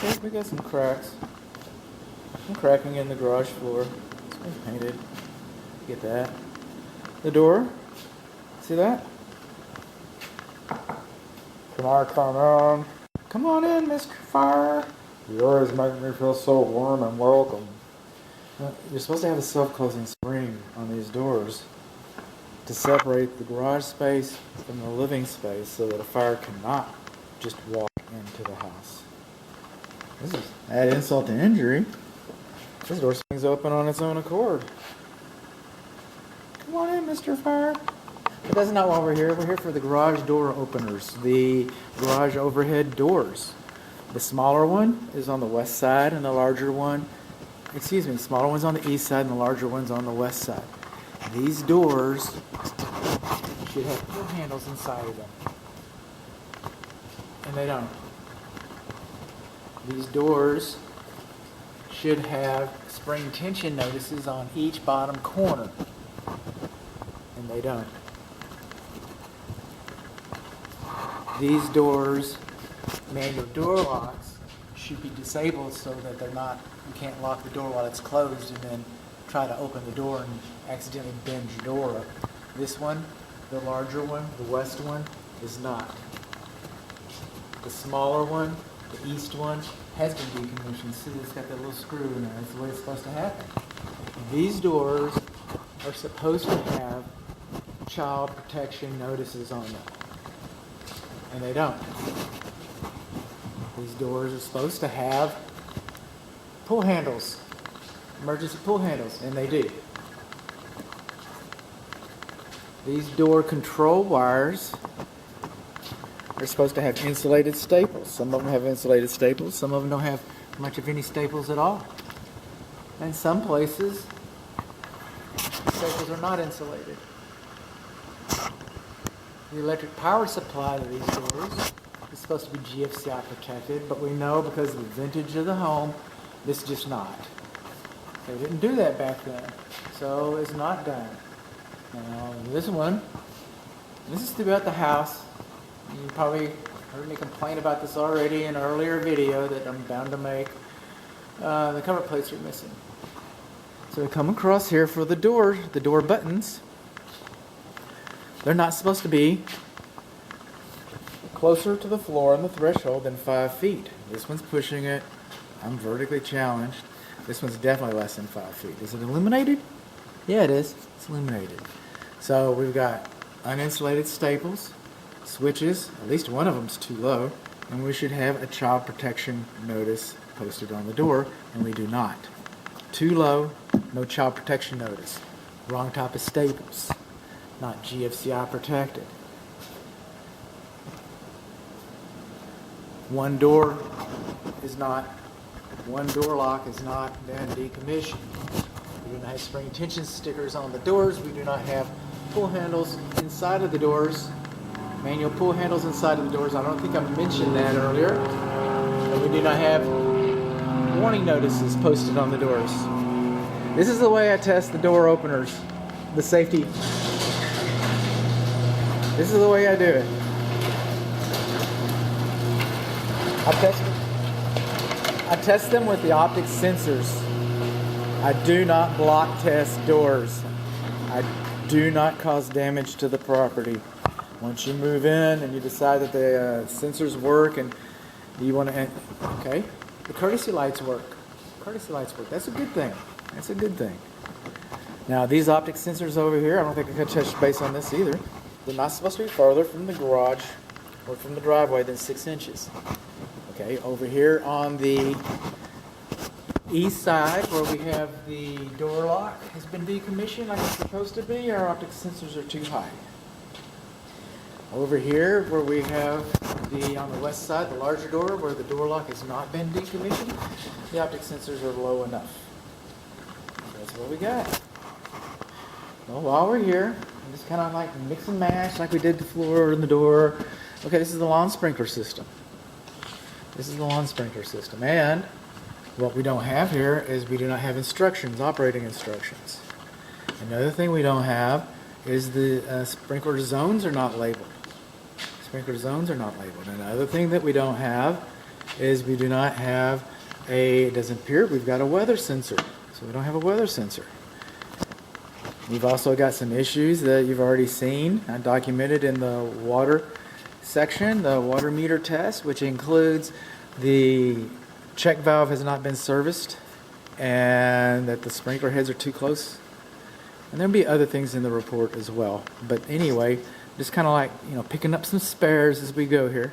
Okay, we got some cracks. Some cracking in the garage floor. It's been painted. Get that. The door. See that? Can I come in? Come on in, Mr. Fire. You always make me feel so warm and welcome. You're supposed to have a self-closing spring on these doors to separate the garage space from the living space so that a fire cannot just walk into the house. This is add insult to injury. This door swings open on its own accord. Come on in, Mr. Fire. But that's not why we're here. We're here for the garage door openers, the garage overhead doors. The smaller one is on the west side and the larger one, the smaller one's on the east side and the larger one's on the west side. These doors should have pull handles inside of them. And they don't. These doors should have spring tension notices on each bottom corner. And they don't. These doors, manual door locks, should be disabled so that you can't lock the door while it's closed and then try to open the door and accidentally bend your door up. This one, the larger one, the west one, is not. The smaller one, the east one, has been decommissioned. See, it's got that little screw in there. That's the way it's supposed to happen. These doors are supposed to have child protection notices on them. And they don't. These doors are supposed to have pull handles, emergency pull handles, and they do. These door control wires are supposed to have insulated staples. Some of them have insulated staples, some of them don't have much of any staples at all. And some places, the staples are not insulated. The electric power supply to these doors is supposed to be GFCI protected, but we know because of the vintage of the home, this is just not. They didn't do that back then, so it's not done. Now, this one, this is throughout the house. You probably heard me complain about this already in an earlier video that I'm bound to make. The cover plates are missing. So we come across here for the door buttons. They're not supposed to be closer to the floor and the threshold than 5 feet. This one's pushing it. I'm vertically challenged. This one's definitely less than 5 feet. Is it illuminated? Yeah, it is. It's illuminated. So we've got uninsulated staples, switches, at least one of them's too low, and we should have a child protection notice posted on the door, and we do not. Too low, no child protection notice. Wrong type of staples. Not GFCI protected. One door lock is not been decommissioned. We do not have spring tension stickers on the doors. We do not have pull handles inside of the doors. Manual pull handles inside of the doors. I don't think I mentioned that earlier. And we do not have warning notices posted on the doors. This is the way I test the door openers, the safety. This is the way I do it. I test them with the optic sensors. I do not block test doors. I do not cause damage to the property. Once you move in and you decide that the sensors work and you want to, okay, the courtesy lights work. Courtesy lights work. That's a good thing. That's a good thing. Now these optic sensors over here, I don't think I could touch base on this either. They're not supposed to be further from the garage or from the driveway than 6 inches. Okay, over here on the east side where we have the door lock has been decommissioned like it's supposed to be, our optic sensors are too high. Over here where we have on the west side, the larger door where the door lock has not been decommissioned, the optic sensors are low enough. That's what we got. Well, while we're here, I'm just kind of like mix and match like we did the floor and the door. Okay, this is the lawn sprinkler system. This is the lawn sprinkler system. And what we don't have here is we do not have instructions, operating instructions. Another thing we don't have is the sprinkler zones are not labeled. Sprinkler zones are not labeled. Another thing that we don't have is we do not have it doesn't appear we've got a weather sensor. So we don't have a weather sensor. We've also got some issues that you've already seen. I documented in the water section, the water meter test, which includes the check valve has not been serviced and that the sprinkler heads are too close. And there'll be other things in the report as well. But anyway, just kind of like, picking up some spares as we go here.